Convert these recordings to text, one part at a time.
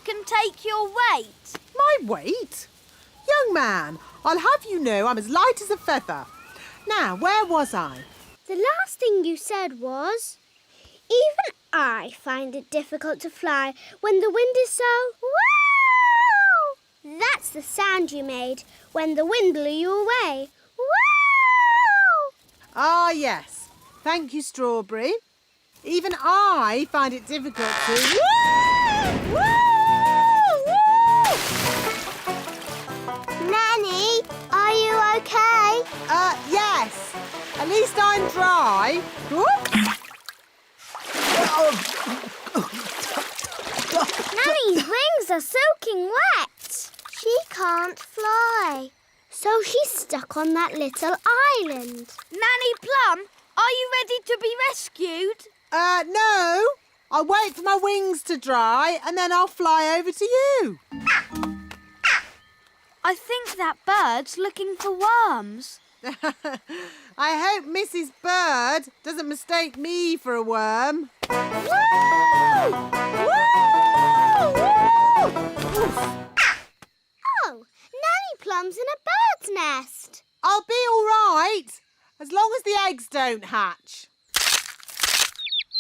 can take your weight. My weight? Young man, I'll have you know I'm as light as a feather. Now, where was I? The last thing you said was, even I find it difficult to fly when the wind is so... Wow! That's the sound you made when the wind blew you away. Wow! Ah, yes. Thank you, Strawberry. Even I find it difficult to... Woo! Nanny, are you okay? Yes. At least I'm dry. Nanny's wings are soaking wet. She can't fly. So she's stuck on that little island. Nanny Plum, are you ready to be rescued? No. I'll wait for my wings to dry and then I'll fly over to you. I think that bird's looking for worms. I hope Mrs. Bird doesn't mistake me for a worm. Woo! Woo! Woo! Oh, Nanny Plum's in a bird's nest. I'll be all right, as long as the eggs don't hatch.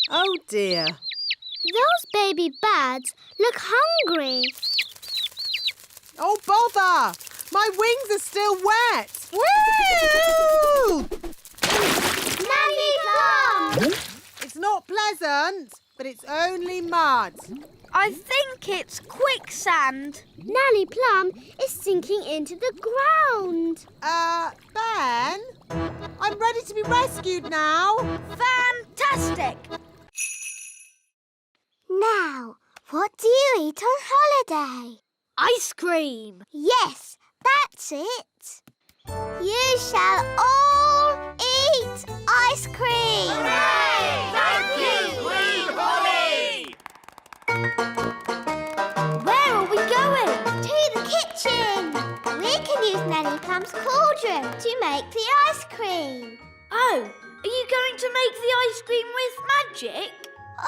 Oh, dear. Those baby birds look hungry. Oh, bother! My wings are still wet. Woo! Nanny Plum! It's not pleasant, but it's only mud. I think it's quicksand. Nanny Plum is sinking into the ground. Ben? I'm ready to be rescued now. Fantastic! Now, what do you eat on holiday? Ice cream. Yes, that's it. You shall all eat ice cream. Hooray! Thank you, Queen Holly! Where are we going? To the kitchen. We can use Nanny Plum's cauldron to make the ice cream. Oh, are you going to make the ice cream with magic?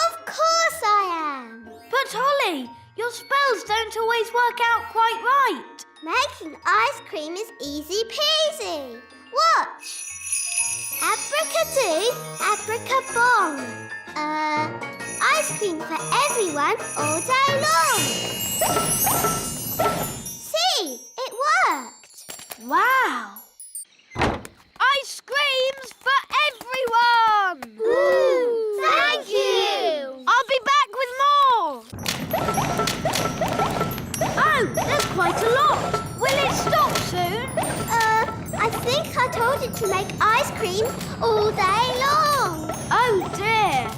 Of course I am. But Holly, your spells don't always work out quite right. Making ice cream is easy peasy. Watch. Abracadoo, abracabong. Ice cream for everyone all day long. See, it worked. Wow! Ice creams for everyone! Ooh, thank you. I'll be back with more! Oh, there's quite a lot. Will it stop soon? I think I told it to make ice cream all day long. Oh dear.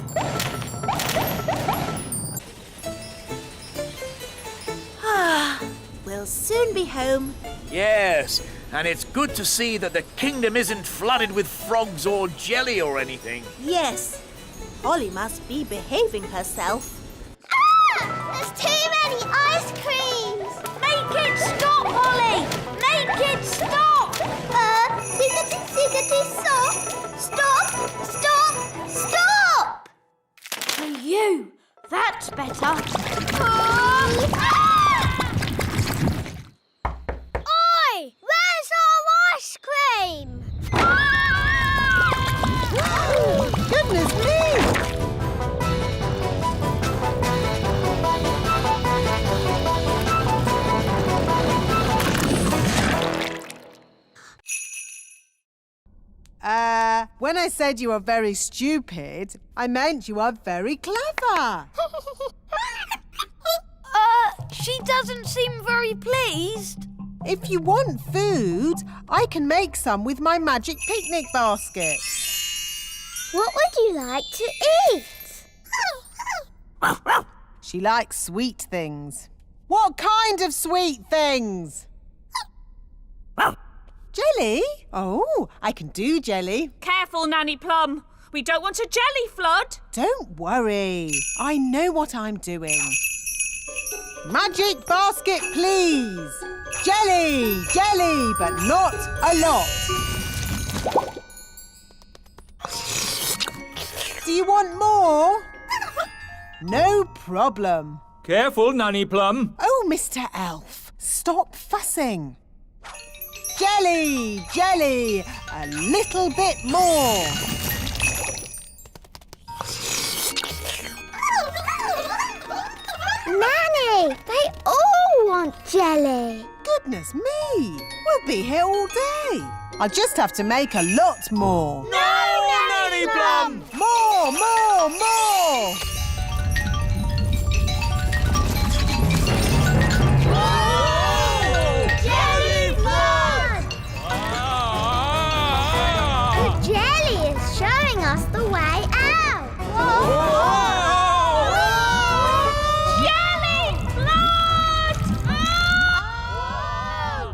We'll soon be home. Yes, and it's good to see that the kingdom isn't flooded with frogs or jelly or anything. Yes. Holly must be behaving herself. There's too many ice creams. Make it stop, Holly! Make it stop! Ziggity, stop! Stop! Stop! Stop! For you. That's better. Oi! Where's our ice cream? Goodness me! When I said you are very stupid, I meant you are very clever. She doesn't seem very pleased. If you want food, I can make some with my magic picnic basket. What would you like to eat? She likes sweet things. What kind of sweet things? Jelly? Oh, I can do jelly. Careful, Nanny Plum. We don't want a jelly flood. Don't worry. I know what I'm doing. Magic basket, please. Jelly, jelly, but not a lot. Do you want more? No problem. Careful, Nanny Plum. Oh, Mr. Elf, stop fussing. Jelly, jelly, a little bit more. Nanny, they all want jelly. Goodness me, we'll be here all day. I'll just have to make a lot more. No, Nanny Plum! More, more, more. Jelly flood! The jelly is showing us the way out. Jelly flood!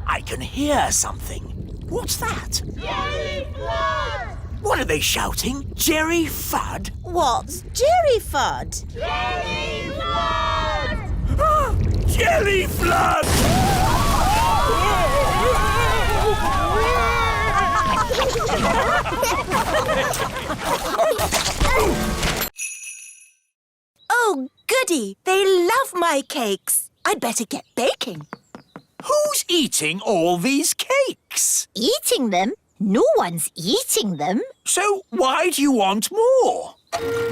I can hear something. What's that? Jelly flood! What are they shouting? Jerry Fudd? What's Jerry Fudd? Jelly flood! Jelly Flood! Oh, goody. They love my cakes. I'd better get baking. Who's eating all these cakes? Eating them? No one's eating them. So why do you want more?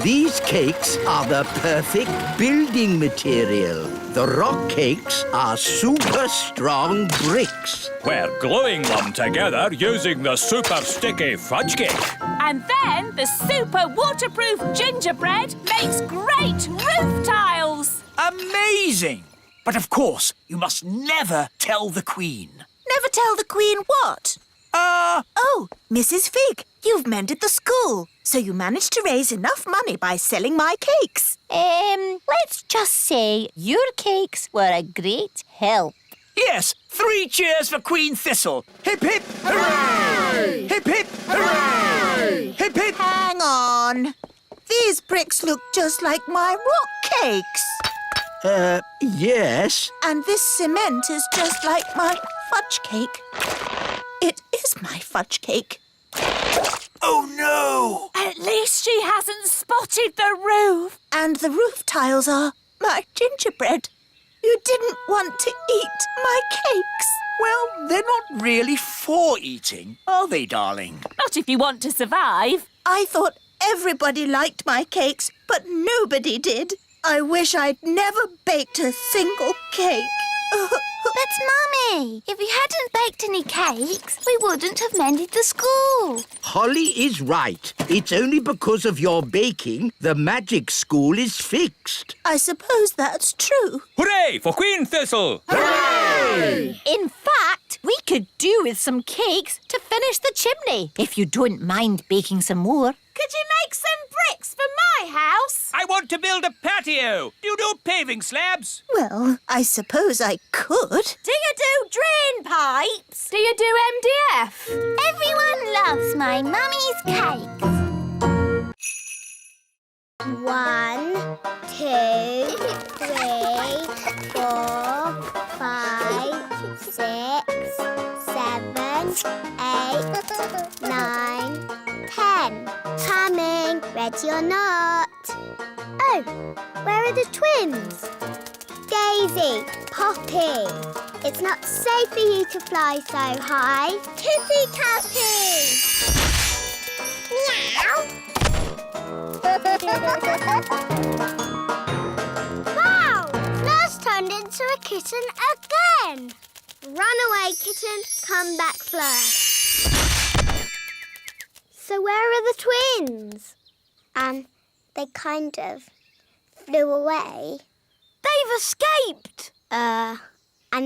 These cakes are the perfect building material. The rock cakes are super strong bricks. We're gluing them together using the super sticky fudge cake. And then the super waterproof gingerbread makes great roof tiles. Amazing! But of course, you must never tell the Queen. Never tell the Queen what? Oh, Mrs. Fig, you've mended the school, so you managed to raise enough money by selling my cakes. Let's just say your cakes were a great help. Yes, 3 cheers for Queen Thistle. Hip, hip, hooray! Hip, hip, hooray! Hip, hip. Hang on. These bricks look just like my rock cakes. Yes. And this cement is just like my fudge cake. It is my fudge cake. Oh, no! At least she hasn't spotted the roof. And the roof tiles are my gingerbread. You didn't want to eat my cakes. Well, they're not really for eating, are they, darling? Not if you want to survive. I thought everybody liked my cakes, but nobody did. I wish I'd never baked a single cake. But, Mummy, if you hadn't baked any cakes, we wouldn't have mended the school. Holly is right. It's only because of your baking the magic school is fixed. I suppose that's true. Hooray for Queen Thistle! In fact, we could do with some cakes to finish the chimney, if you don't mind baking some more. Could you make some bricks for my house? I want to build a patio. Do you do paving slabs? Well, I suppose I could. Do you do drain pipes? Do you do MDF? Everyone loves my mummy's cakes. 1, 2, 3, 4, 5, 6, 7, 8, 9, 10. Coming, ready or not. Oh, where are the twins? Daisy, Poppy. It's not safe for you to fly so high. Tippy tappy. Meow. Wow! Flow's turned into a kitten again. Run away, kitten. Come back, Fleur. So where are the twins? They kind of flew away. They've escaped. And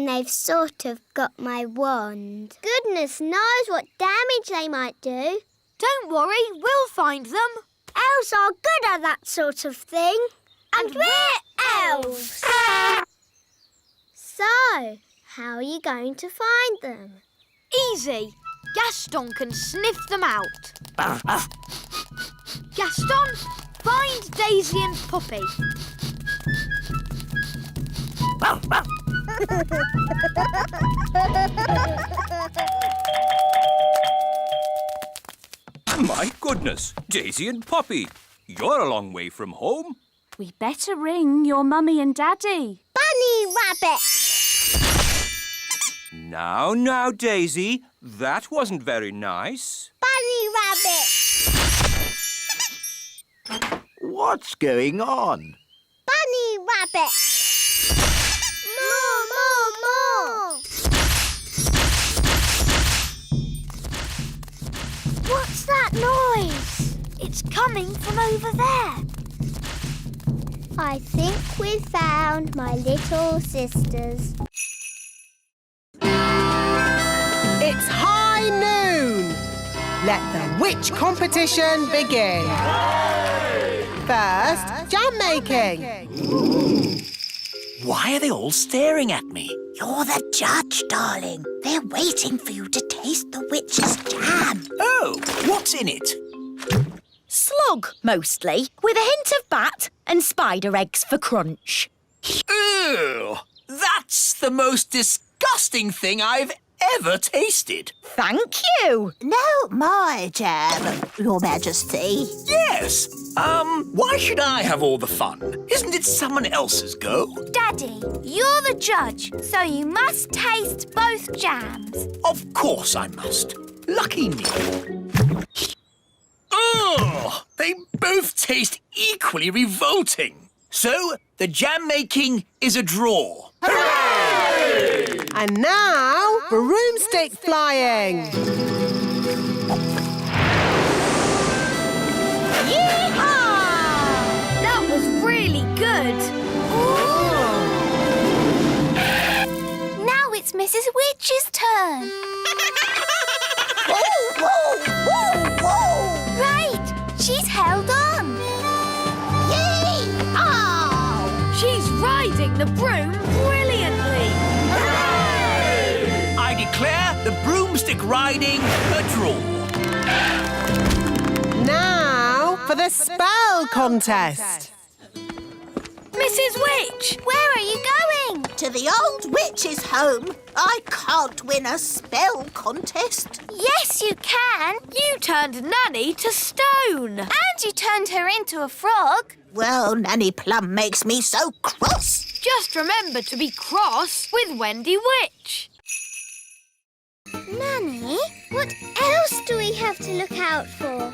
they've sort of got my wand. Goodness knows what damage they might do. Don't worry, we'll find them. Elves are good at that sort of thing. And we're elves. So, how are you going to find them? Easy. Gaston can sniff them out. Gaston, find Daisy and Poppy. My goodness, Daisy and Poppy. You're a long way from home. We better ring your mummy and daddy. Bunny rabbit. Now, Daisy, that wasn't very nice. Bunny rabbit. What's going on? Bunny rabbit. More. What's that noise? It's coming from over there. I think we've found my little sisters. It's high noon. Let the witch competition begin. First, jam making. Why are they all staring at me? You're the judge, darling. They're waiting for you to taste the witch's jam. Oh, what's in it? Slug, mostly, with a hint of bat and spider eggs for crunch. Ew! That's the most disgusting thing I've ever tasted. Thank you. No more jam, Your Majesty. Yes. Why should I have all the fun? Isn't it someone else's go? Daddy, you're the judge, so you must taste both jams. Of course I must. Lucky me. Ugh! They both taste equally revolting. So, the jam making is a draw. Hooray! And now, broomstick flying. Yeehaw! That was really good. Now it's Mrs. Witch's turn. Right, she's held on. She's riding the broom brilliantly. I declare the broomstick riding a draw. Now for the spell contest. Mrs. Witch, where are you going? To the old witch's home. I can't win a spell contest. Yes, you can. You turned Nanny to stone. And you turned her into a frog. Well, Nanny Plum makes me so cross. Just remember to be cross with Wendy Witch. Nanny, what else do we have to look out for?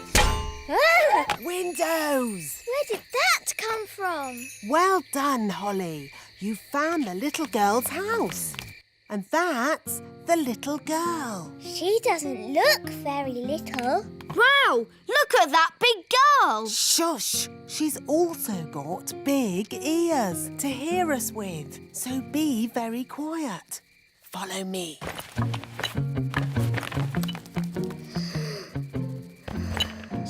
Windows. Where did that come from? Well done, Holly. You found the little girl's house. And that's the little girl. She doesn't look very little. Wow, look at that big girl. Shush! She's also got big ears to hear us with. So be very quiet. Follow me.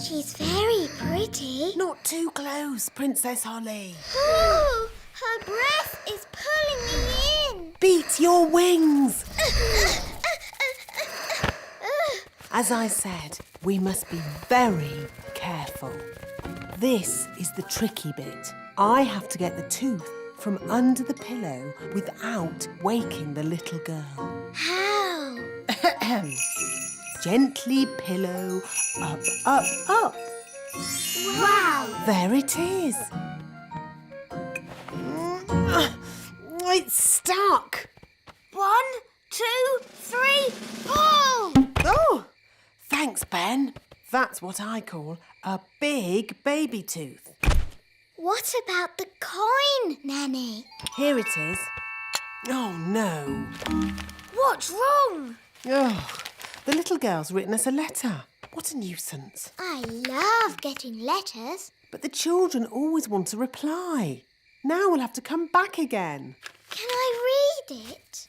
She's very pretty. Not too close, Princess Holly. Oh, her breath is pulling me in. Beat your wings. As I said, we must be very careful. This is the tricky bit. I have to get the tooth from under the pillow without waking the little girl. How? Gently pillow, up, up, up. Wow. There it is. It's stuck. 1, 2, 3, pull! Oh, thanks, Ben. That's what I call a big baby tooth. What about the coin, Nanny? Here it is. Oh, no. What's wrong? Oh, the little girl's written us a letter. What a nuisance. I love getting letters. But the children always want a reply. Now we'll have to come back again. Can I read it?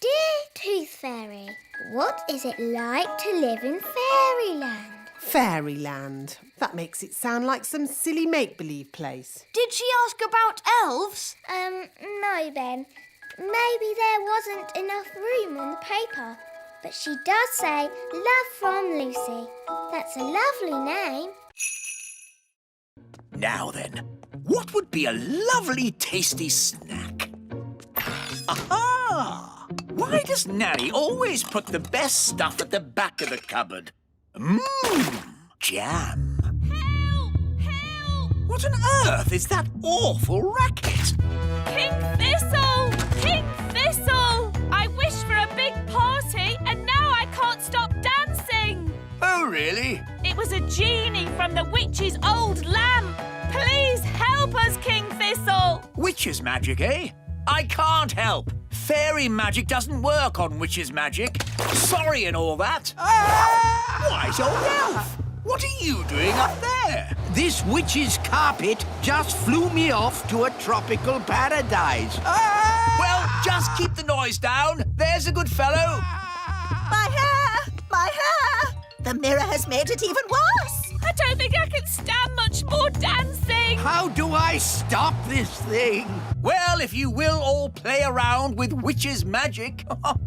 Dear Tooth Fairy, what is it like to live in Fairyland? Fairyland. That makes it sound like some silly make-believe place. Did she ask about elves? No, Ben. Maybe there wasn't enough room on the paper. But she does say, love from Lucy. That's a lovely name. Now then, what would be a lovely tasty snack? Aha! Why does Nanny always put the best stuff at the back of the cupboard? Mmm, jam. Help! Help! What on earth is that awful racket? King Thistle! King Thistle! I wished for a big party and now I can't stop dancing. Oh, really? It was a genie from the witch's old lamp. Please help us, King Thistle. Witch's magic, eh? I can't help. Fairy magic doesn't work on witch's magic. Sorry and all that. Wise old elf! What are you doing up there? This witch's carpet just flew me off to a tropical paradise. Well, just keep the noise down. There's a good fellow. My hair! My hair! The mirror has made it even worse. I don't think I can stand much more dancing. How do I stop this thing? Well, if you will all play around with witch's magic. Ugh,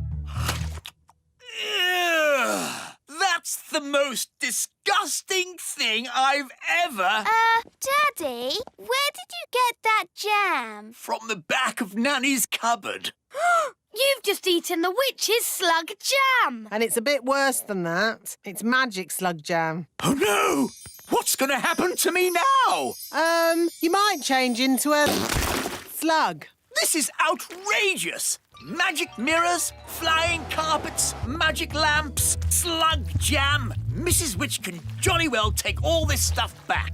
that's the most disgusting thing I've ever... Daddy, where did you get that jam? From the back of Nanny's cupboard. You've just eaten the witch's slug jam. And it's a bit worse than that. It's magic slug jam. Oh, no! What's going to happen to me now? You might change into a slug. This is outrageous! Magic mirrors, flying carpets, magic lamps, slug jam. Mrs. Witch can jolly well take all this stuff back.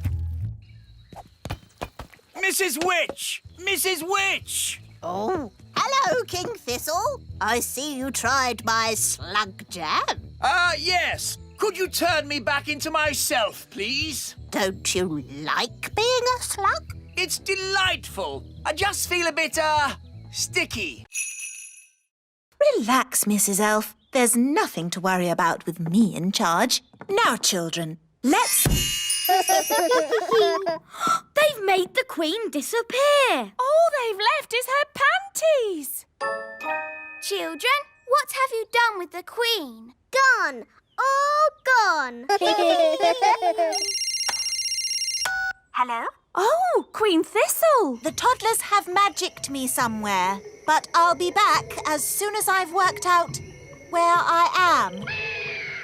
Mrs. Witch! Mrs. Witch! Oh, hello, King Thistle. I see you tried my slug jam. Yes. Could you turn me back into myself, please? Don't you like being a slug? It's delightful. I just feel a bit, sticky. Relax, Mrs. Elf. There's nothing to worry about with me in charge. Now, children, let's... They've made the Queen disappear. All they've left is her panties. Children, what have you done with the Queen? Gone. All gone. Hello? Oh, Queen Thistle. The toddlers have magicked me somewhere, but I'll be back as soon as I've worked out where I am.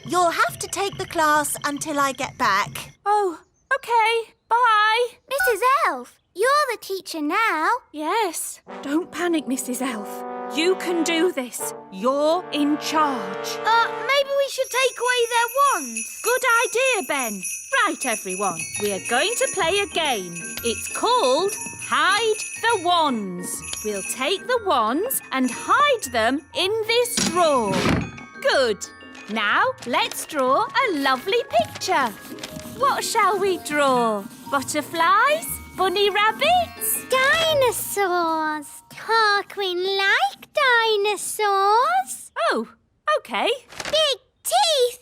You'll have to take the class until I get back. Oh, OK. Bye. Mrs. Elf, you're the teacher now. Yes. Don't panic, Mrs. Elf. You can do this. You're in charge. Maybe we should take away their wands. Good idea, Ben. Right, everyone. We are going to play a game. It's called Hide the Wands. We'll take the wands and hide them in this drawer. Good. Now, let's draw a lovely picture. What shall we draw? Butterflies? Bunny rabbits? Dinosaurs. Our Queen like dinosaurs. Oh, OK. Big teeth.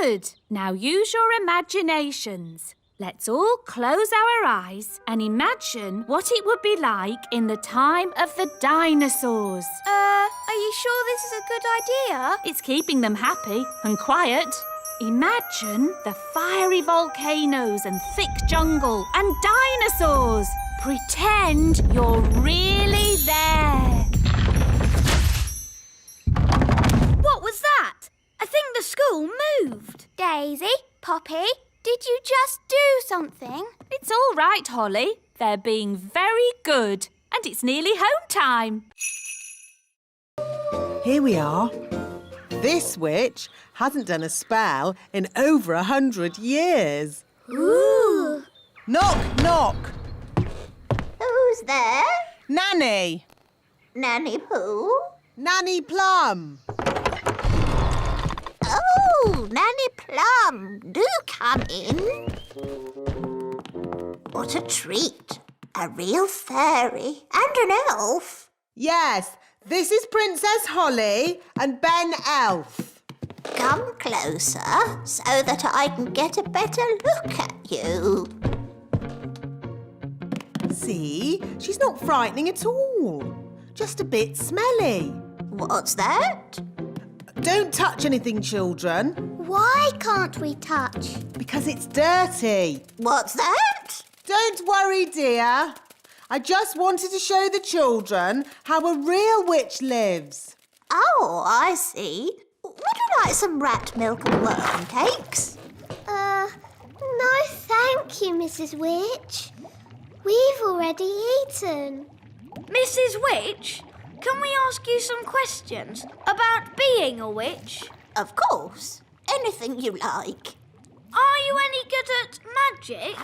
Good. Now use your imaginations. Let's all close our eyes and imagine what it would be like in the time of the dinosaurs. Are you sure this is a good idea? It's keeping them happy and quiet. Imagine the fiery volcanoes and thick jungle and dinosaurs. Pretend you're really there. What was that? I think the school moved. Daisy, Poppy, did you just do something? It's all right, Holly. They're being very good. And it's nearly home time. Here we are. This witch hasn't done a spell in over 100 years. Ooh. Knock, knock. Who's there? Nanny. Nanny Pooh? Nanny Plum. Oh, Nanny Plum, do come in. What a treat. A real fairy and an elf. Yes, this is Princess Holly and Ben Elf. Come closer so that I can get a better look at you. See, she's not frightening at all. Just a bit smelly. What's that? Don't touch anything, children, Why can't we touch? because it's dirty. What's that? Don't worry, dear. I just wanted to show the children how a real witch lives. Oh, I see. Would you like some rat milk and worm cakes? No, thank you, Mrs. Witch. We've already eaten. Mrs. Witch, can we ask you some questions about being a witch? Of course. Anything you like. Are you any good at magic?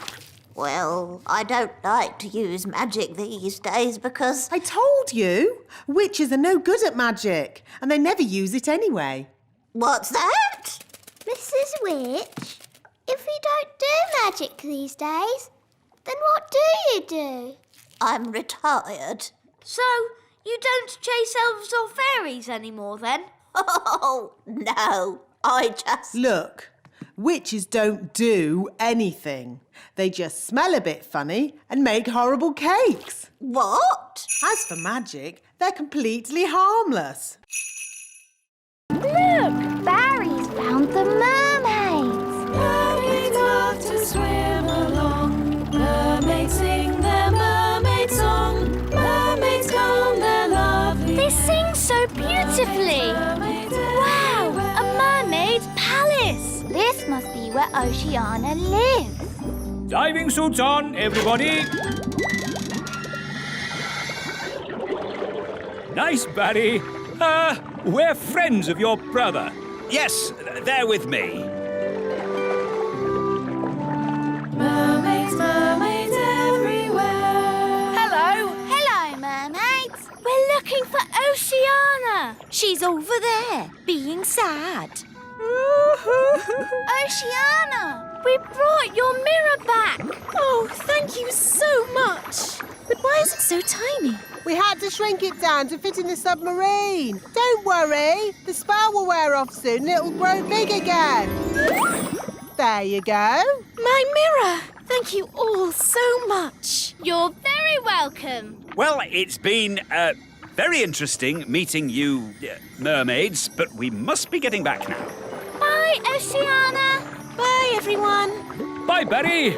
Well, I don't like to use magic these days because... I told you, witches are no good at magic, and they never use it anyway. What's that? Mrs. Witch, if we don't do magic these days, then what do you do? I'm retired. So, you don't chase elves or fairies anymore then? Oh, no. I just... Look, witches don't do anything. They just smell a bit funny and make horrible cakes. What? As for magic, they're completely harmless. Look, Fairies found the mermaids. Mermaids love to swim along. Mermaids sing their mermaid song. Mermaids comb their lovely They sing so beautifully. Wow, a mermaid's palace. This must be where Oceana lives. Diving suits on, everybody. Nice, Barry. We're friends of your brother. Yes, they're with me. mermaids, mermaids everywhere. Hello, mermaids. We're looking for Oceana. She's over there, being sad. Oceana, we brought your mirror back. Oh, thank you so much. But why is it so tiny? We had to shrink it down to fit in the submarine. Don't worry, the spell will wear off soon and it'll grow big again. There you go. My mirror. Thank you all so much. You're very welcome. Well, it's been very interesting meeting you, mermaids, but we must be getting back now. Bye, Oceana. Bye, everyone. Bye, Barry.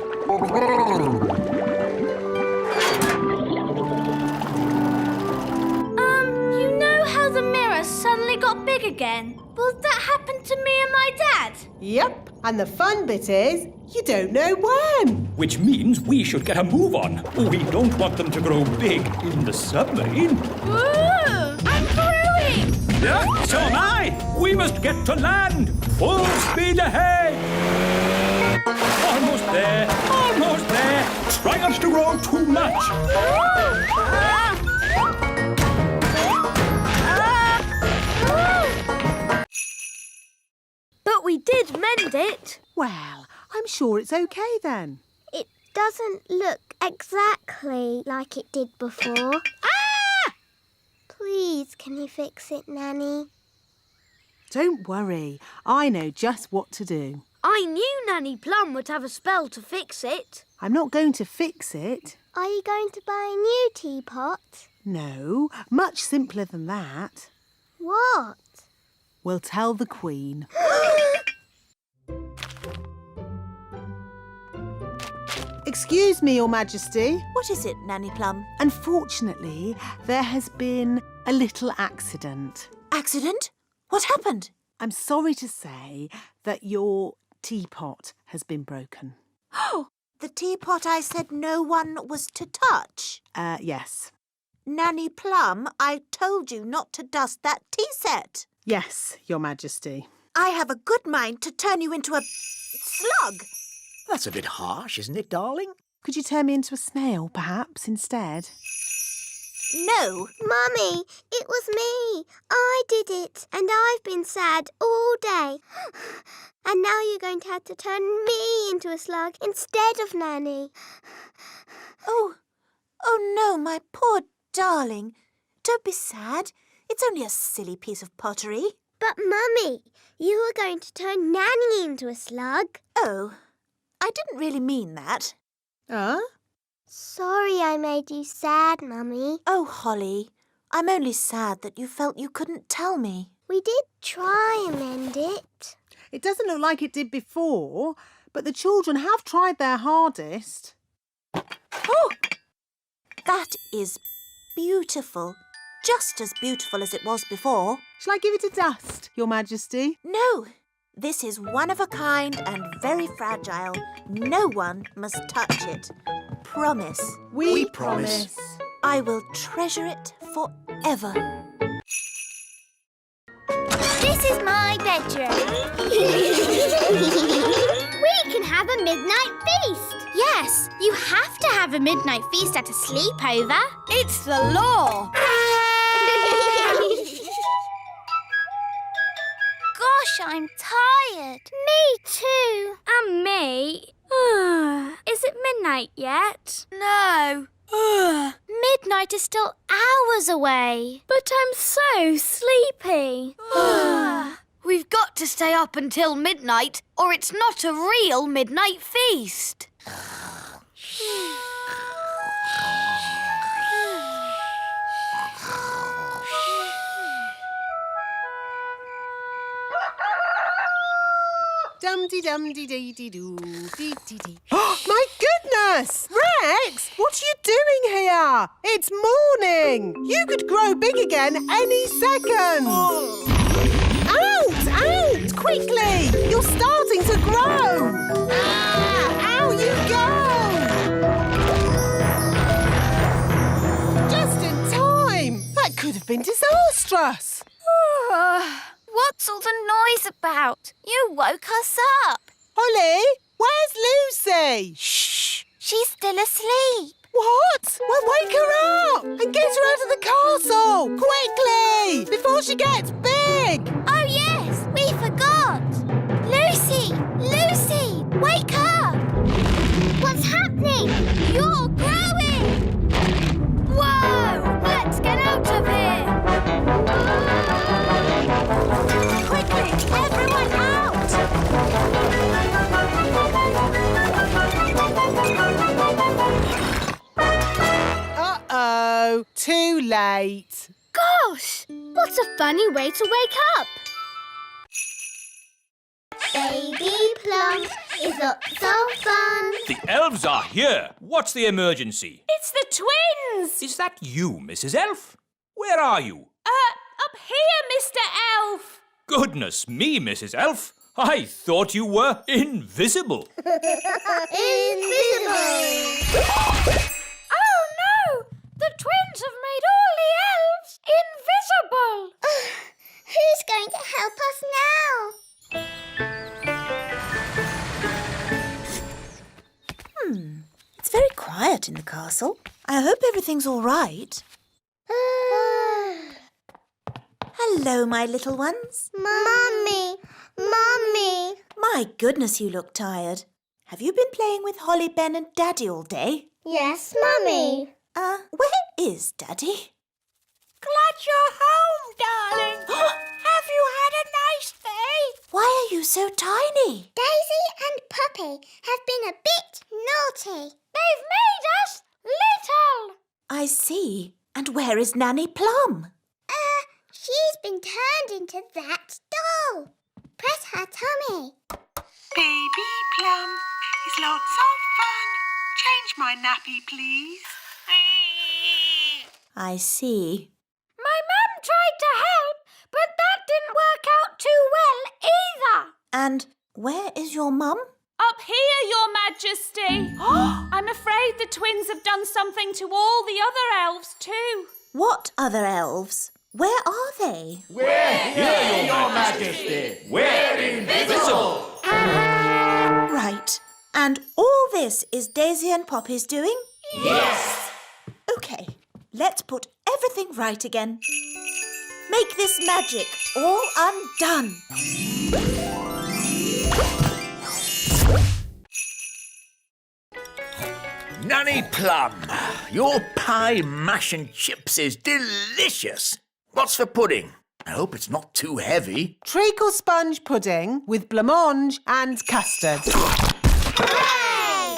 You know how the mirror suddenly got big again? Well, that happened to me and my dad. Yep, and the fun bit is, you don't know when. Which means we should get a move on. We don't want them to grow big in the submarine. Ooh, I'm growing. Yeah, so am I. We must get to land. Full speed ahead. Almost there. Almost there. Try not to grow too much. But we did mend it. Well, I'm sure it's okay then. It doesn't look exactly like it did before. Please, can you fix it, Nanny? Don't worry, I know just what to do. I knew Nanny Plum would have a spell to fix it. I'm not going to fix it. Are you going to buy a new teapot? No, much simpler than that. What? We'll tell the Queen. Excuse me, Your Majesty. What is it, Nanny Plum? Unfortunately, there has been a little accident. Accident? What happened? I'm sorry to say that your teapot has been broken. Oh, the teapot I said no one was to touch. Yes. Nanny Plum, I told you not to dust that tea set. Yes, Your Majesty. I have a good mind to turn you into a slug. That's a bit harsh, isn't it, darling? Could you turn me into a snail, perhaps, instead? No. Mummy, it was me. I did it, and I've been sad all day. And now you're going to have to turn me into a slug instead of Nanny. Oh no, my poor darling. Don't be sad. It's only a silly piece of pottery. But, Mummy, you were going to turn Nanny into a slug. Oh, I didn't really mean that. Sorry I made you sad, Mummy. Oh, Holly, I'm only sad that you felt you couldn't tell me. We did try and mend it. It doesn't look like it did before, but the children have tried their hardest. Oh, that is beautiful. Just as beautiful as it was before. Shall I give it a dust, Your Majesty? No, This is one of a kind and very fragile. No one must touch it. Promise. We promise. I will treasure it forever. This is my bedroom. We can have a midnight feast. Yes, you have to have a midnight feast at a sleepover. It's the law. Gosh, I'm tired. Me too. And me. Is it midnight yet? No. Midnight is still hours away. But I'm so sleepy. We've got to stay up until midnight, or it's not a real midnight feast. Dum-de-dum-de-dee-dee-doo, My goodness! Rex, what are you doing here? It's morning. You could grow big again any second. Out! Out! Quickly! You're starting to grow. Out you go! Just in time. That could have been disastrous. What's all the noise about? You woke us up. Holly, where's Lucy? Shh. She's still asleep. What? Well, wake her up and get her out of the castle! Quickly! Before she gets big! Oh, yes, we forgot. Lucy! Lucy! Wake up! What's happening? You're growing! Whoa! Let's get out of here! Quickly! Everyone out! Uh-oh, too late. Gosh, what a funny way to wake up. Baby Plum is lots of fun. The elves are here. What's the emergency? It's the twins! Is that you, Mrs. Elf? Where are you? Up here, Mr. Elf. Goodness me, Mrs. Elf. I thought you were invisible. Invisible! Oh no! The twins have made all the elves invisible. Who's going to help us now? It's very quiet in the castle. I hope everything's all right. Hello, my little ones. Mummy! Mummy! My goodness, you look tired. Have you been playing with Holly, Ben and Daddy all day? Yes, Mummy. Where is Daddy? Glad you're home, darling. Have you had a nice day? Why are you so tiny? Daisy and Puppy have been a bit naughty. They've made us little. I see. And where is Nanny Plum? She's been turned into that doll. Press her tummy. Baby Plum is lots of fun. Change my nappy, please. I see. My mum tried to help, but that didn't work out too well either. And where is your mum? Up here, Your Majesty. I'm afraid the twins have done something to all the other elves too. What other elves? Where are they? We're here, Your Majesty. We're invisible. Right. And all this is Daisy and Poppy's doing? Yes. OK, let's put everything right again. Make this magic all undone. Nanny Plum, your pie, mash and chips is delicious. What's for pudding? I hope it's not too heavy. Treacle sponge pudding with blancmange and custard.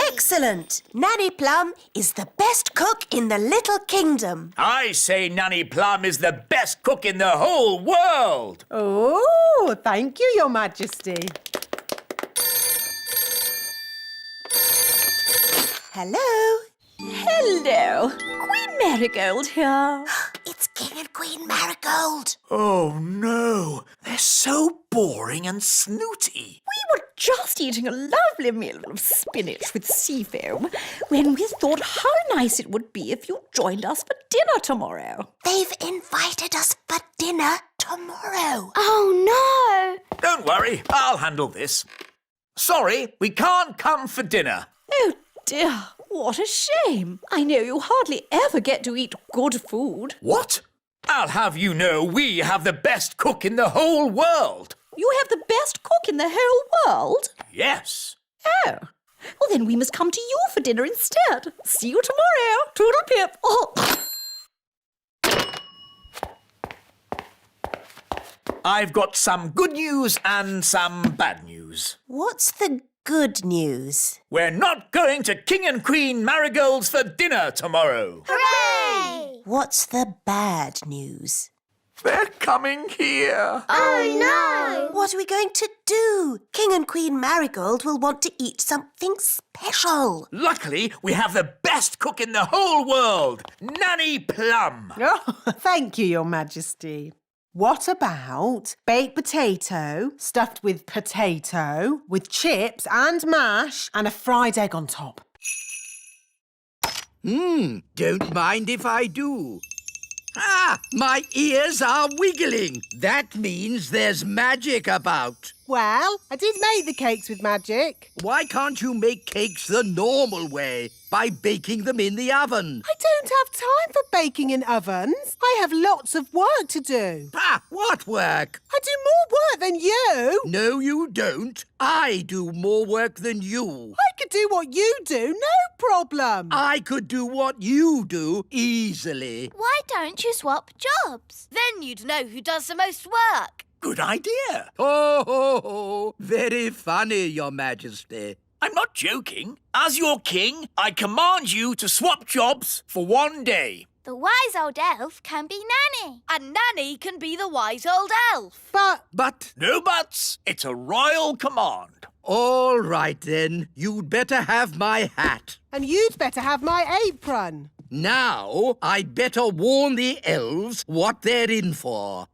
Excellent. Nanny Plum is the best cook in the Little Kingdom. I say Nanny Plum is the best cook in the whole world. Oh, thank you, Your Majesty. Hello. Hello. Queen Marigold here. It's King King and Queen Marigold. Oh, no. They're so boring and snooty. We were just eating a lovely meal of spinach with sea foam when we thought how nice it would be if you joined us for dinner tomorrow. They've invited us for dinner tomorrow. Oh, no. Don't worry, I'll handle this. Sorry, we can't come for dinner. Oh, dear. What a shame. I know you hardly ever get to eat good food. What? I'll have you know we have the best cook in the whole world. You have the best cook in the whole world? Yes. Oh. Well, then we must come to you for dinner instead. See you tomorrow. Toodle-pip. Oh. I've got some good news and some bad news. What's the good news? We're not going to King and Queen Marigold's for dinner tomorrow. Hooray! What's the bad news? They're coming here. Oh, no! What are we going to do? King and Queen Marigold will want to eat something special. Luckily, we have the best cook in the whole world, Nanny Plum. Oh, thank you, Your Majesty. What about baked potato stuffed with potato, with chips and mash and a fried egg on top? Don't mind if I do. Ah, my ears are wiggling. That means there's magic about. Well, I did make the cakes with magic. Why can't you make cakes the normal way, by baking them in the oven? I don't have time for baking in ovens. I have lots of work to do. Ah, what work? I do more work than you. No, you don't. I do more work than you. I could do what you do, no problem. I could do what you do easily. Why don't you swap jobs? Then you'd know who does the most work. Good idea. Ho, ho, ho. Very funny, Your Majesty. I'm not joking. As your king, I command you to swap jobs for one day. The wise old elf can be Nanny. And Nanny can be the wise old elf. But... No buts. It's a royal command. All right, then. You'd better have my hat. And you'd better have my apron. Now, I'd better warn the elves what they're in for.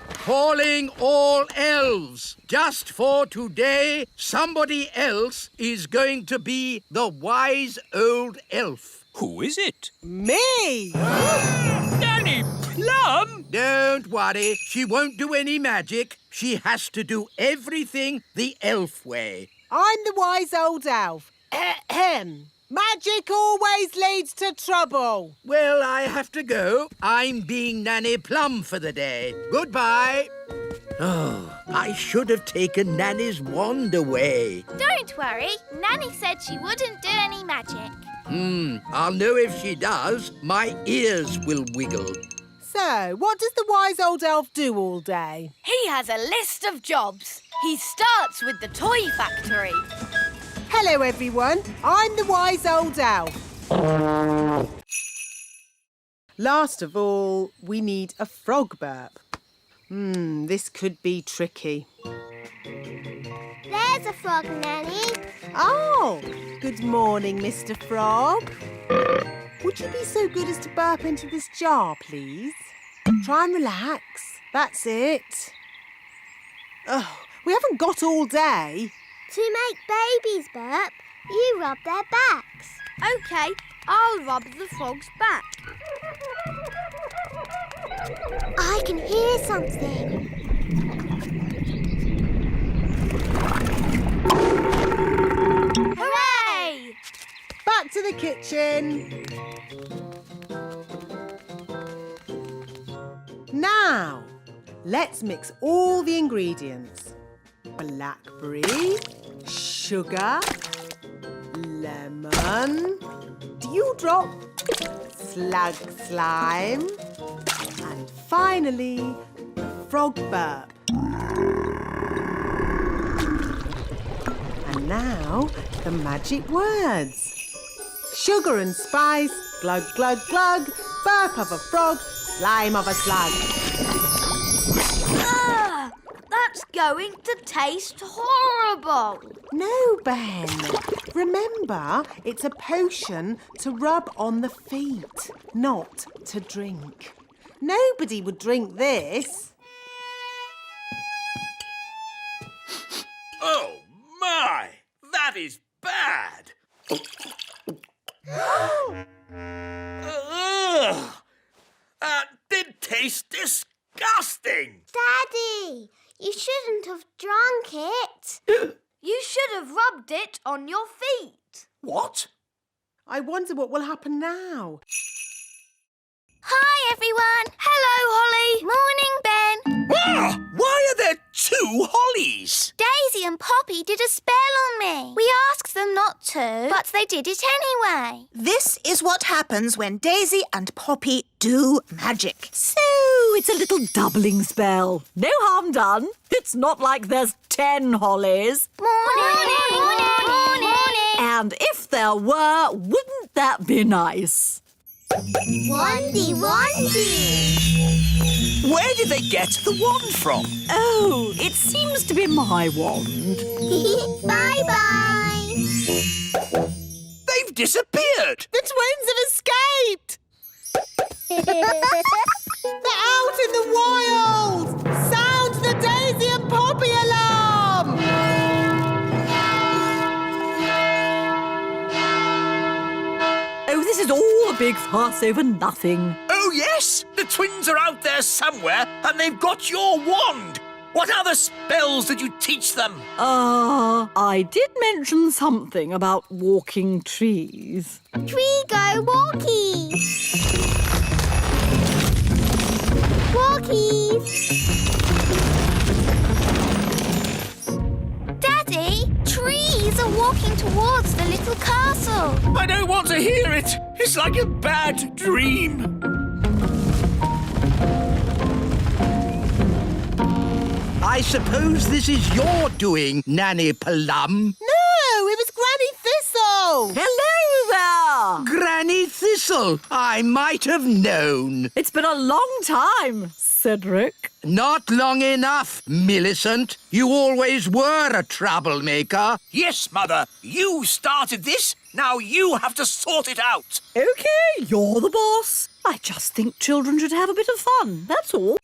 Calling all elves. Just for today, somebody else is going to be the wise old elf. Who is it? Me! Nanny Plum? Don't worry, she won't do any magic. She has to do everything the elf way. I'm the wise old elf. Ahem. Magic always leads to trouble. Well, I have to go. I'm being Nanny Plum for the day. Goodbye. Oh, I should have taken Nanny's wand away. Don't worry. Nanny said she wouldn't do any magic. I'll know if she does. My ears will wiggle. So, what does the wise old elf do all day? He has a list of jobs. He starts with the toy factory. Hello, everyone. I'm the wise old elf. Last of all, we need a frog burp. This could be tricky. There's a frog, Nanny. Oh, good morning, Mr. Frog. Would you be so good as to burp into this jar, please? Try and relax. That's it. Oh, we haven't got all day. To make babies burp, you rub their backs. OK, I'll rub the frog's back. I can hear something. Hooray! Back to the kitchen. Now, let's mix all the ingredients. Blackberry, sugar, lemon, dewdrop, slug slime, and finally, frog burp. And now, the magic words. Sugar and spice, glug, glug, glug, burp of a frog, slime of a slug. That's going to taste horrible. No, Ben. Remember, it's a potion to rub on the feet, not to drink. Nobody would drink this. Oh, my! That is bad! Ugh. That did taste disgusting! Daddy, you shouldn't have drunk it. You should have rubbed it on your feet. What? I wonder what will happen now. Hi, everyone. Hello, Holly. Morning, Ben. Ah, why are there 2 Hollies? Daisy and Poppy did a spell on me. We asked them not to, but they did it anyway. This is what happens when Daisy and Poppy do magic. So it's a little doubling spell. No harm done. It's not like there's 10 hollies. Morning. And if there were, wouldn't that be nice? Wandy. Where did they get the wand from? Oh, it seems to be my wand. Bye-bye. They've disappeared! The twins have escaped! They're out in the wild! Sound the Daisy and Poppy alarm! Oh, this is all a big fuss over nothing. Oh, yes! The twins are out there somewhere and they've got your wand! What other spells did you teach them? I did mention something about walking trees. Tree go walkies. Walkies. Daddy, trees are walking towards the little castle. I don't want to hear it! It's like a bad dream! I suppose this is your doing, Nanny Plum. No, it was Granny Thistle! Hello there! Granny Thistle, I might have known. It's been a long time, Cedric. Not long enough, Millicent. You always were a troublemaker. Yes, Mother, you started this. Now you have to sort it out. OK, you're the boss. I just think children should have a bit of fun, that's all.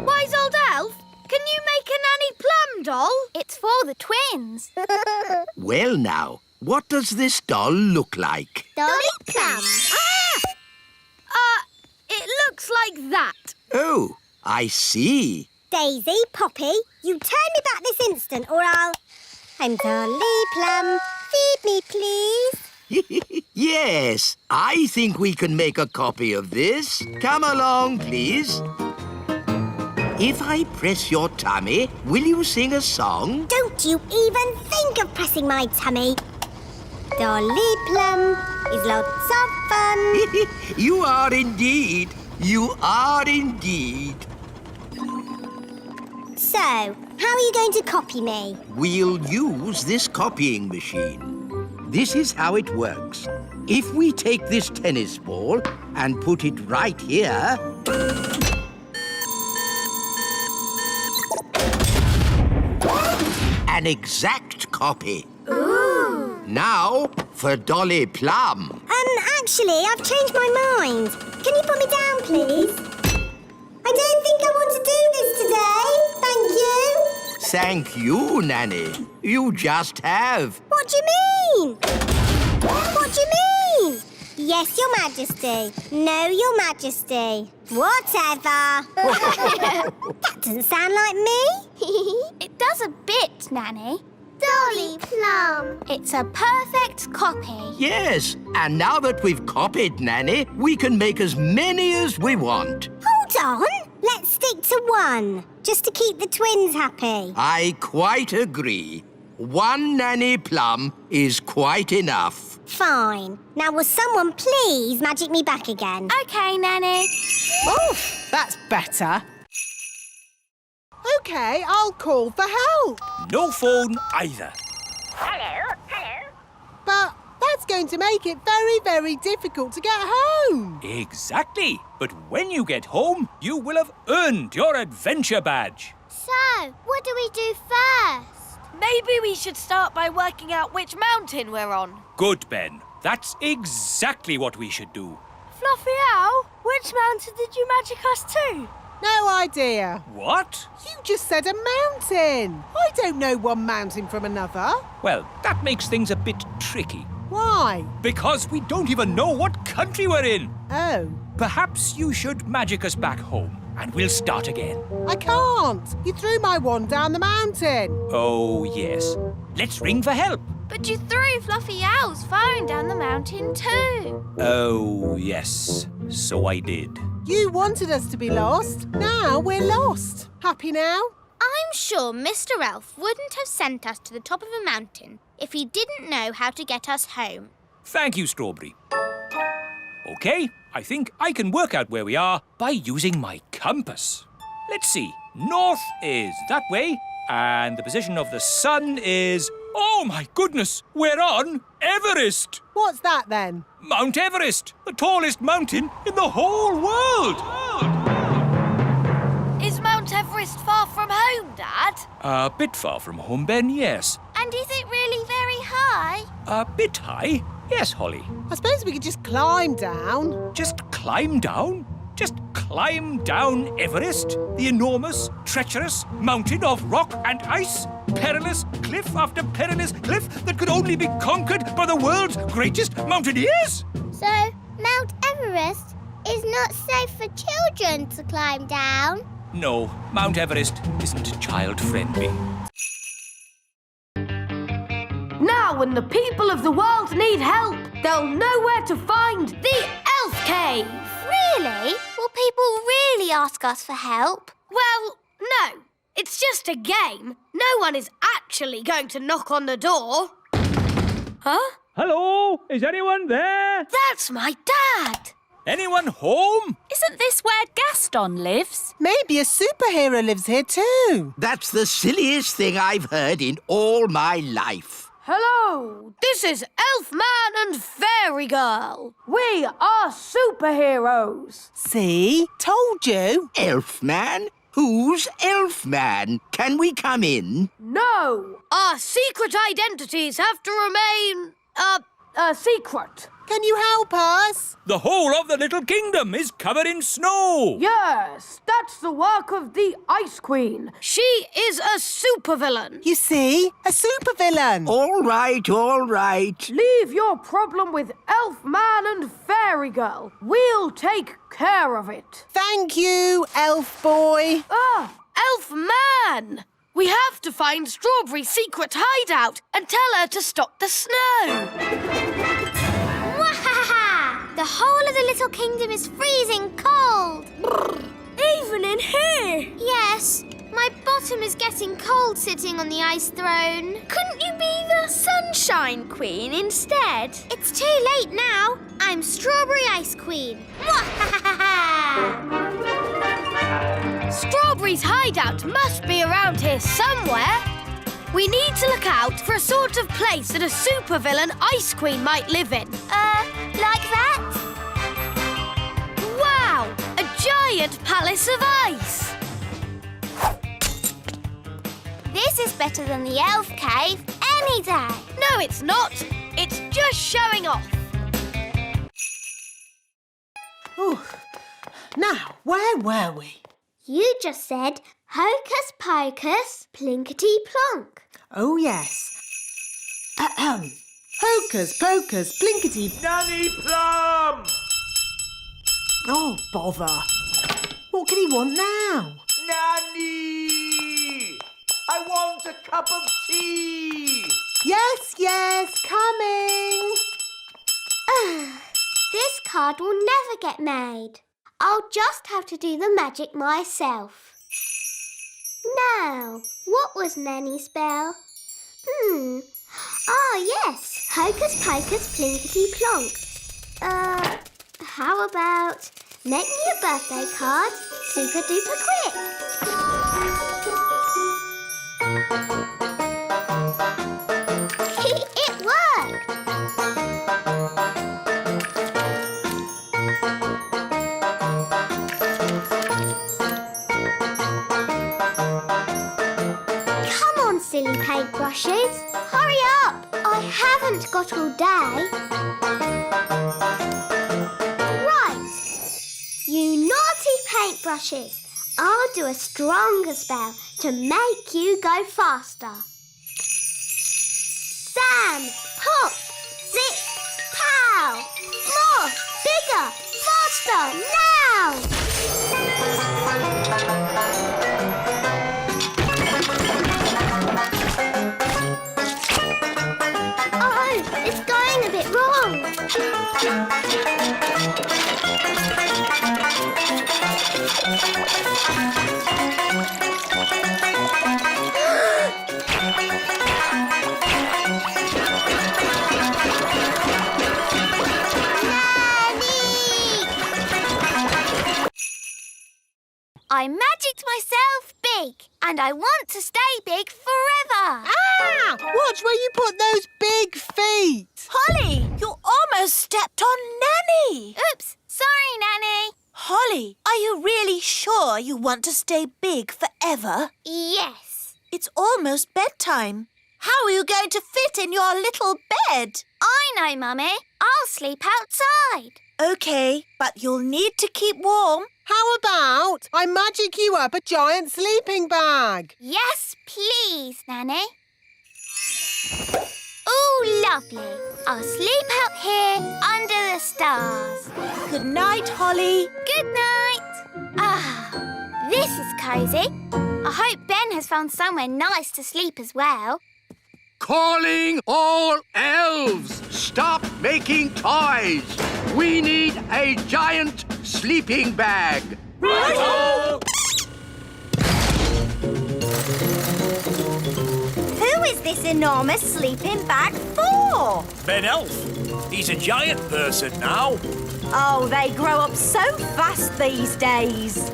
Wise old elf, can you make a Nanny Plum doll? It's for the twins. Well now, what does this doll look like? Dolly Plum. It looks like that. Oh, I see. Daisy, Poppy, you turn me back this instant or I'm Dolly Plum. Feed me, please. Yes, I think we can make a copy of this. Come along, please. If I press your tummy, will you sing a song? Don't you even think of pressing my tummy. Dolly Plum is lots of fun. You are indeed. You are indeed. So, how are you going to copy me? We'll use this copying machine. This is how it works. If we take this tennis ball and put it right here... An exact copy. Ooh. Now for Dolly Plum. Actually, I've changed my mind. Can you put me down, please? I don't think I want to do this today. Thank you. Thank you, Nanny. You just have. What do you mean? What do you mean? Yes, Your Majesty. No, Your Majesty. Whatever. That doesn't sound like me. It does a bit, Nanny. Dolly Plum. It's a perfect copy. Yes, and now that we've copied Nanny, we can make as many as we want. Hold on. Let's stick to one, just to keep the twins happy. I quite agree. One Nanny Plum is quite enough. Fine. Now will someone please magic me back again? OK, Nanny. Oof, that's better. OK, I'll call for help. No phone either. Hello. But that's going to make it very, very difficult to get home. Exactly. But when you get home, you will have earned your adventure badge. So, what do we do first? Maybe we should start by working out which mountain we're on. Good, Ben. That's exactly what we should do. Fluffy Owl, which mountain did you magic us to? No idea. What? You just said a mountain. I don't know one mountain from another. Well, that makes things a bit tricky. Why? Because we don't even know what country we're in. Oh, Perhaps you should magic us back home, and we'll start again. I can't. You threw my wand down the mountain. Oh, yes. Let's ring for help. But you threw Fluffy Owl's phone down the mountain too. Oh, yes. So I did. You wanted us to be lost. Now we're lost. Happy now? I'm sure Mr. Elf wouldn't have sent us to the top of a mountain if he didn't know how to get us home. Thank you, Strawberry. OK, I think I can work out where we are by using my compass. Let's see. North is that way, and the position of the sun is... Oh, my goodness! We're on Everest! What's that then? Mount Everest, the tallest mountain in the whole world! Is Mount Everest far from home, Dad? A bit far from home, Ben, yes. And is it really very high? A bit high? Yes, Holly. I suppose we could just climb down. Just climb down? Just climb down Everest, the enormous, treacherous mountain of rock and ice? Perilous cliff after perilous cliff that could only be conquered by the world's greatest mountaineers? So, Mount Everest is not safe for children to climb down? No, Mount Everest isn't child-friendly. Now when the people of the world need help, they'll know where to find the Elf Cave. Really? Will people really ask us for help? Well, no. It's just a game. No one is actually going to knock on the door. Huh? Hello? Is anyone there? That's my dad. Anyone home? Isn't this where Gaston lives? Maybe a superhero lives here too. That's the silliest thing I've heard in all my life. Hello, this is Elfman and Fairy Girl. We are superheroes. See? Told you. Elfman? Who's Elfman? Can we come in? No, Our secret identities have to remain, a secret. Can you help us? The whole of the little kingdom is covered in snow. Yes, that's the work of the Ice Queen. She is a supervillain. You see? A supervillain. All right, all right. Leave your problem with Elfman and Fairy Girl. We'll take care of it. Thank you, elf boy. Elfman! We have to find Strawberry's secret hideout and tell her to stop the snow. The whole of the little kingdom is freezing cold. Even in here? Yes, my bottom is getting cold sitting on the ice throne. Couldn't you be the Sunshine Queen instead? It's too late now. I'm Strawberry Ice Queen. Strawberry's hideout must be around here somewhere. We need to look out for a sort of place that a supervillain Ice Queen might live in. Like that? Wow! A giant palace of ice! This is better than the elf cave any day. No, it's not. It's just showing off. Ooh. Now, where were we? You just said hocus pocus, plinkety plonk. Oh, yes. Ahem. Hocus pocus, blinkety... Nanny Plum! Oh, bother. What can he want now? Nanny! I want a cup of tea! Yes, coming. This card will never get made. I'll just have to do the magic myself. Now, what was Nanny's spell? Ah, yes. Hocus pocus, plinkety plonk. How about make me a birthday card super duper quick? It worked! Come on, silly paintbrush paintbrushes. Hurry up! I haven't got all day. Right. You naughty paintbrushes. I'll do a stronger spell to make you go faster. Sam, pop, zip, pow! More, bigger, faster, now! Oh, it's going a bit wrong. I magicked myself big, and I want to stay big forever. Ah! Watch where you put those big feet. Holly, you almost stepped on Nanny. Oops, sorry, Nanny. Holly, are you really sure you want to stay big forever? Yes. It's almost bedtime. How are you going to fit in your little bed? I know, Mummy. I'll sleep outside. OK, but you'll need to keep warm. How about I magic you up a giant sleeping bag? Yes, please, Nanny. Oh, lovely. I'll sleep out here under the stars. Good night, Holly. Good night. Ah, this is cosy. I hope Ben has found somewhere nice to sleep as well. Calling all elves! Stop making toys! We need a giant sleeping bag. Right-o! Who is this enormous sleeping bag for? Ben Elf. He's a giant person now. Oh, they grow up so fast these days.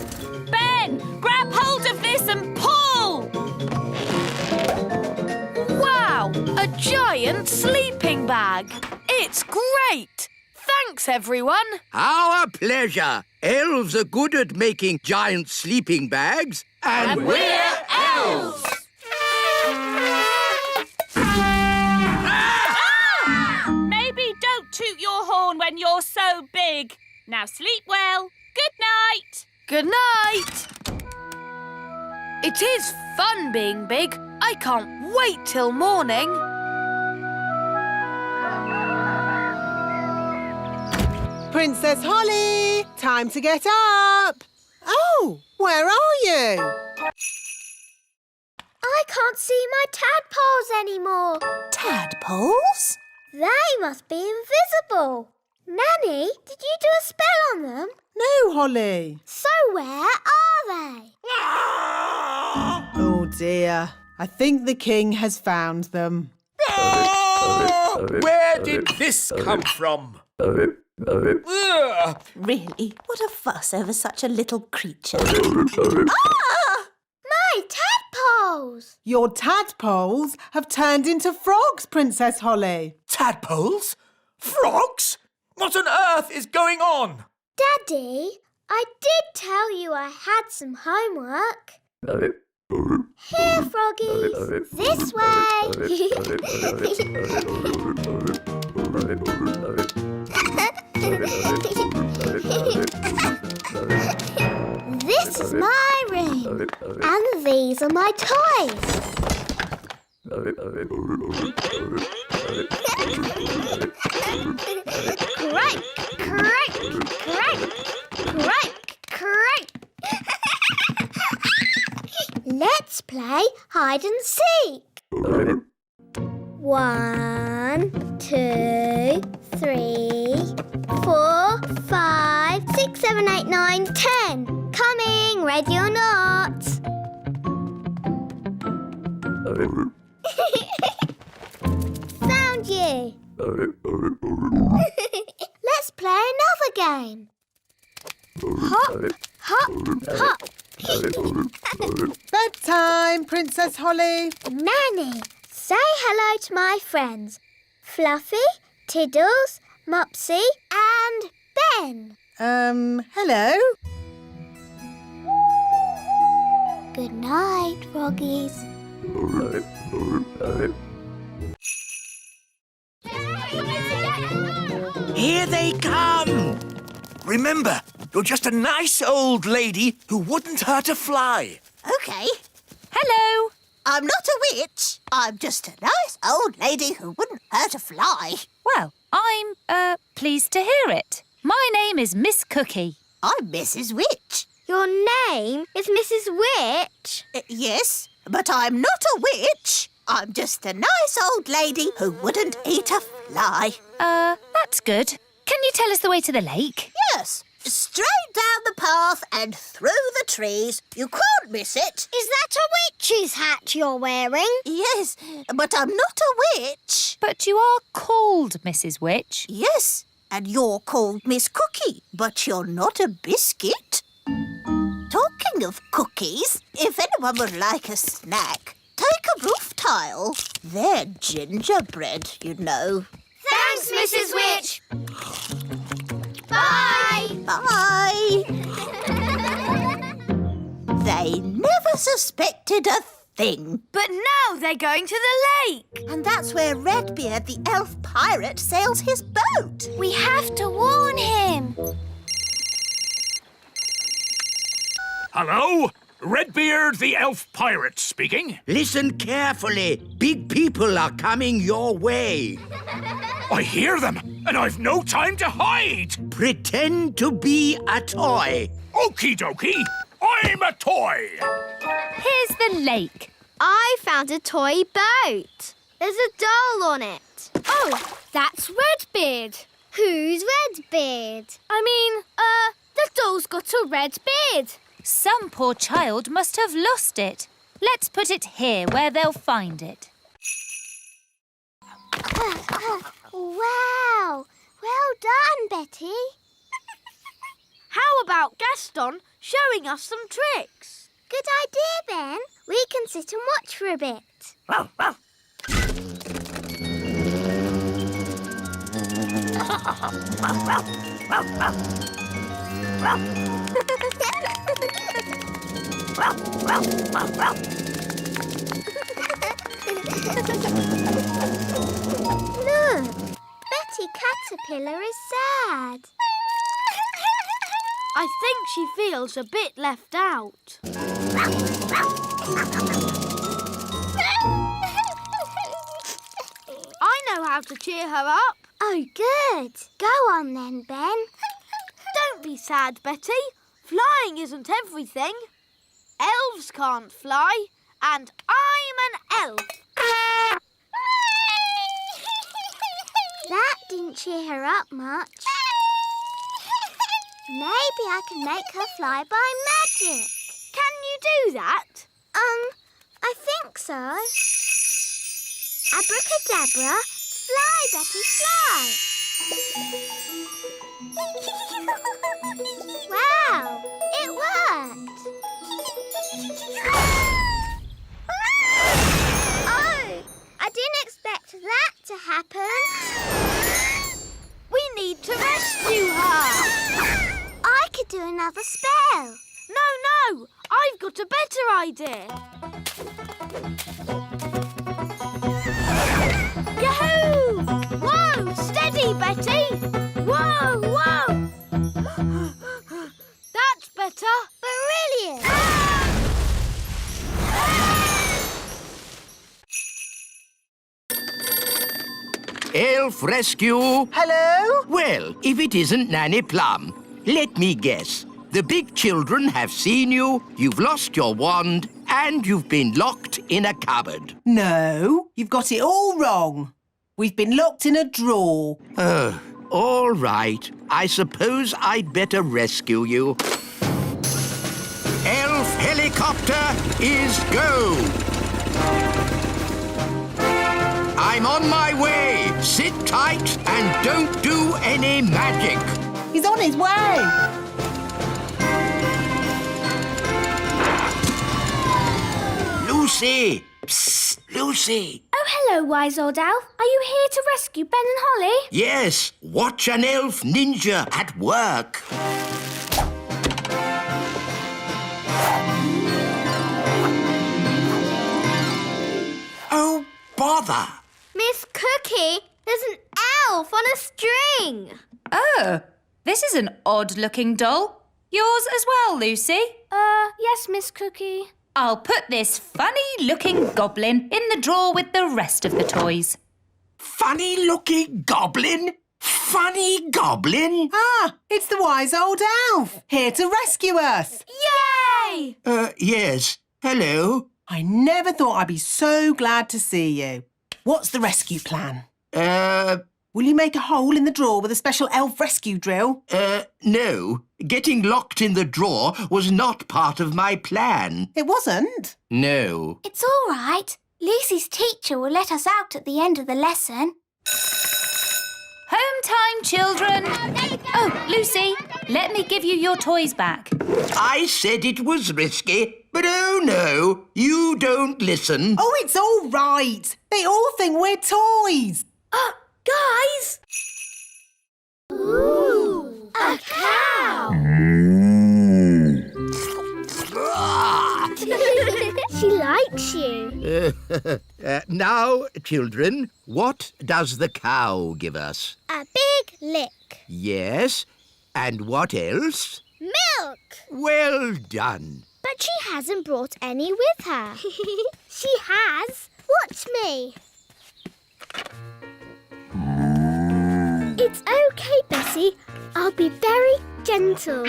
Ben, grab hold of this and pull! Wow, a giant sleeping bag. It's great. Thanks, everyone. Our pleasure. Elves are good at making giant sleeping bags. And we're elves! Maybe don't toot your horn when you're so big. Now sleep well. Good night. Good night. It is fun being big. I can't wait till morning. Princess Holly, time to get up. Oh, where are you? I can't see my tadpoles anymore. Tadpoles? They must be invisible. Nanny, did you do a spell on them? No, Holly. So where are they? Oh, dear. I think the king has found them. Oh, where did this come from? Ugh. Really? What a fuss over such a little creature. My tadpoles! Your tadpoles have turned into frogs, Princess Holly. Tadpoles? Frogs? What on earth is going on? Daddy, I did tell you I had some homework. Here, froggies. This way. This is my room. And these are my toys. Crike, crike, crike, crike, crike. Let's play hide and seek. 1, 2, 3, 4, 5, 6, 7, 8, 9, 10. Coming, ready or not? Found you. Let's play another game. Hop, hop, hop. Bedtime, Princess Holly. Nanny, say hello to my friends. Fluffy, Tiddles, Mopsy and Ben. Hello? Good night, froggies. Here they come! Remember, you're just a nice old lady who wouldn't hurt a fly. OK. Hello. I'm not a witch. I'm just a nice old lady who wouldn't hurt a fly. Well, I'm, pleased to hear it. My name is Miss Cookie. I'm Mrs. Witch. Your name is Mrs. Witch? Yes, but I'm not a witch. I'm just a nice old lady who wouldn't eat a fly. That's good. Can you tell us the way to the lake? Yes, straight down the path and through the trees. You can't miss it. Is that a witch's hat you're wearing? Yes, but I'm not a witch. But you are called Mrs. Witch. Yes, and you're called Miss Cookie, but you're not a biscuit. Talking of cookies, if anyone would like a snack, take a roof tile. They're gingerbread, you know. Thanks, Mrs. Witch. Bye. Bye. They never suspected a thing. But now they're going to the lake. And that's where Redbeard, the elf pirate, sails his boat. We have to warn him. Hello? Redbeard, the elf pirate speaking. Listen carefully. Big people are coming your way. I hear them, and I've no time to hide. Pretend to be a toy. Okie dokie, I'm a toy. Here's the lake. I found a toy boat. There's a doll on it. Oh, that's Redbeard. Who's Redbeard? The doll's got a red beard. Some poor child must have lost it. Let's put it here where they'll find it. Wow! Well done, Betty. How about Gaston showing us some tricks? Good idea, Ben. We can sit and watch for a bit. Look, Betty Caterpillar is sad. I think she feels a bit left out. I know how to cheer her up. Oh, good. Go on then, Ben. Don't be sad, Betty. Flying isn't everything. Elves can't fly, and I'm an elf. That didn't cheer her up much. Maybe I can make her fly by magic. Can you do that? I think so. Abracadabra, fly, Betty, fly. Wow, it worked. Oh, I didn't expect that to happen. We need to rescue her. I could do another spell. No, I've got a better idea. Yahoo! Whoa, steady, Betty. Whoa. That's better. Brilliant. Elf rescue. Hello? Well, if it isn't Nanny Plum, let me guess. The big children have seen you, you've lost your wand, and you've been locked in a cupboard. No, you've got it all wrong. We've been locked in a drawer. Oh, all right. I suppose I'd better rescue you. Elf helicopter is go! I'm on my way. Sit tight and don't do any magic. He's on his way. Lucy! Psst, Lucy! Oh, hello, wise old elf. Are you here to rescue Ben and Holly? Yes, watch an elf ninja at work. bother? Miss Cookie, there's an elf on a string. Oh, this is an odd-looking doll. Yours as well, Lucy? Yes, Miss Cookie. I'll put this funny-looking goblin in the drawer with the rest of the toys. Funny-looking goblin? Funny goblin? Ah, it's the wise old elf, here to rescue us. Yay! Yes. Hello. I never thought I'd be so glad to see you. What's the rescue plan? Will you make a hole in the drawer with a special elf rescue drill? No. Getting locked in the drawer was not part of my plan. It wasn't? No. It's all right. Lucy's teacher will let us out at the end of the lesson. Home time, children. Oh, Lucy, let me give you your toys back. I said it was risky, but oh no, you don't listen. Oh, it's all right. They all think we're toys. Guys! Ooh, a cow! She likes you. Now, children, what does the cow give us? A big lick. Yes, and what else? Milk. Well done. But she hasn't brought any with her. She has. Watch me. It's okay, Bessie. I'll be very gentle.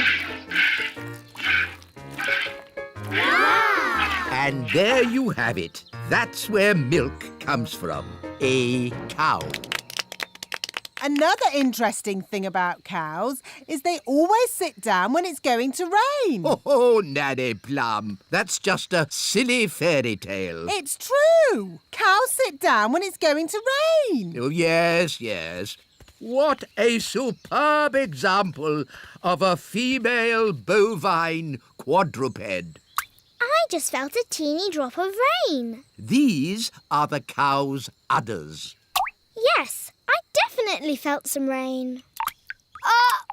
Wow! And there you have it. That's where milk comes from. A cow. Another interesting thing about cows is they always sit down when it's going to rain. Oh, Nanny Plum, that's just a silly fairy tale. It's true. Cows sit down when it's going to rain. Oh, yes, yes. What a superb example of a female bovine quadruped. I just felt a teeny drop of rain. These are the cow's udders. Yes, I definitely felt some rain.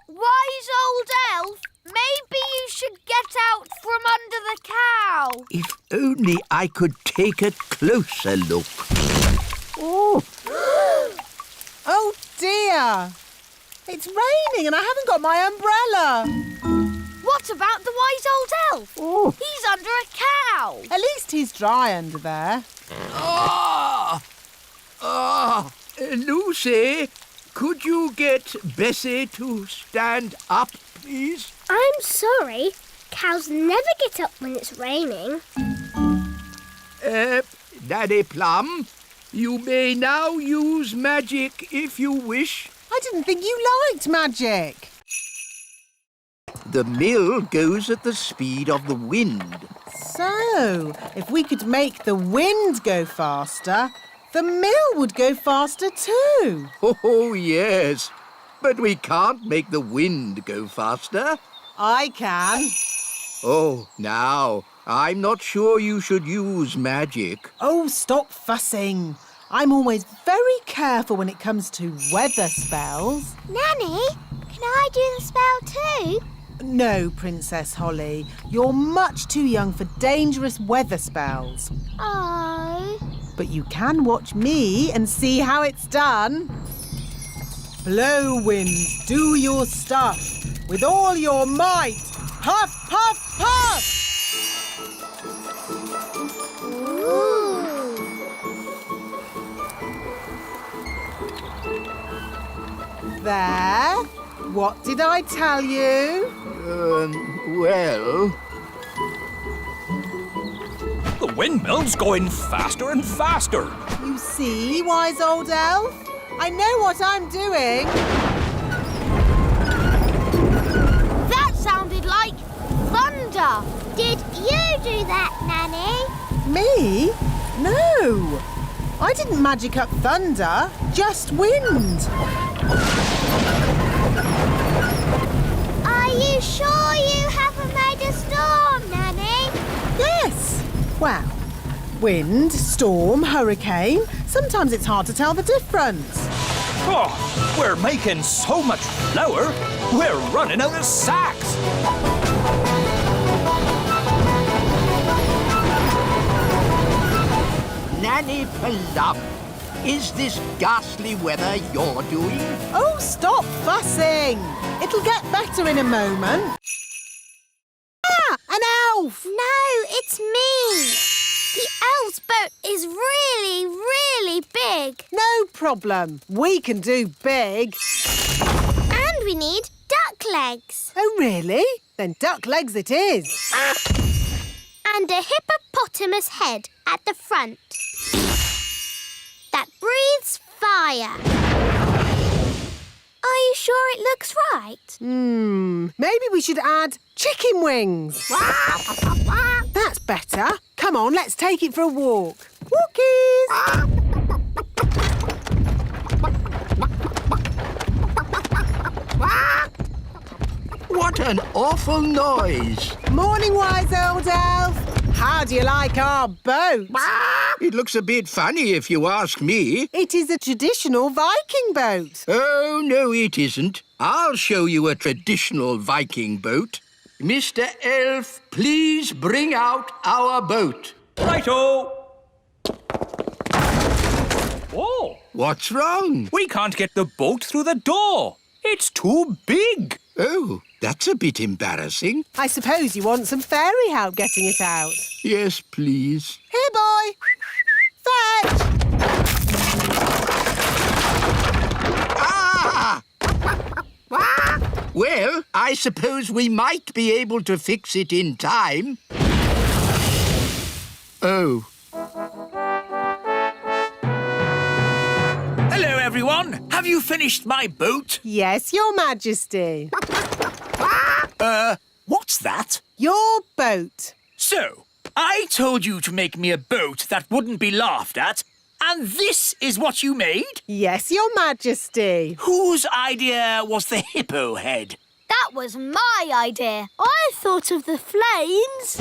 Wise old elf, maybe you should get out from under the cow. If only I could take a closer look. Oh, Oh, dear. It's raining and I haven't got my umbrella. What about the wise old elf? Oh. He's under a cow. At least he's dry under there. Lucy, could you get Bessie to stand up, please? I'm sorry. Cows never get up when it's raining. Nanny Plum, you may now use magic if you wish. I didn't think you liked magic. The mill goes at the speed of the wind. So, if we could make the wind go faster, the mill would go faster too. Oh, yes. But we can't make the wind go faster. I can. Oh, now, I'm not sure you should use magic. Oh, stop fussing. I'm always very careful when it comes to weather spells. Nanny, can I do the spell too? No, Princess Holly. You're much too young for dangerous weather spells. Oh. But you can watch me and see how it's done. Blow, wind, do your stuff. With all your might. Puff, puff, puff! Ooh. There. What did I tell you? Well... The windmill's going faster and faster. You see, wise old elf? I know what I'm doing. That sounded like thunder. Did you do that, Nanny? Me? No. I didn't magic up thunder, just wind. Are you sure you haven't made a storm, Nanny? Yes. Well, wind, storm, hurricane. Sometimes it's hard to tell the difference. Oh, we're making so much flour, we're running out of sacks. Nanny Plum, Is this ghastly weather you're doing? Oh, stop fussing. It'll get better in a moment. Ah, an elf! No, it's me. The elf's boat is really, really big. No problem. We can do big. And we need duck legs. Oh, really? Then duck legs it is. And a hippopotamus head at the front. That breathes fire. Are you sure it looks right? Maybe we should add chicken wings. That's better. Come on, let's take it for a walk. Walkies! What an awful noise. Morning, wise old elf. How do you like our boat? It looks a bit funny if you ask me. It is a traditional Viking boat. Oh, no, it isn't. I'll show you a traditional Viking boat. Mr. Elf, please bring out our boat. Righto! Oh! What's wrong? We can't get the boat through the door. It's too big. Oh, that's a bit embarrassing. I suppose you want some fairy help getting it out. Yes, please. Here, boy. Fetch! Ah! Well, I suppose we might be able to fix it in time. Oh. Hello, everyone. Have you finished my boat? Yes, Your Majesty. What's that? Your boat. So, I told you to make me a boat that wouldn't be laughed at, and this is what you made? Yes, Your Majesty. Whose idea was the hippo head? That was my idea. I thought of the flames.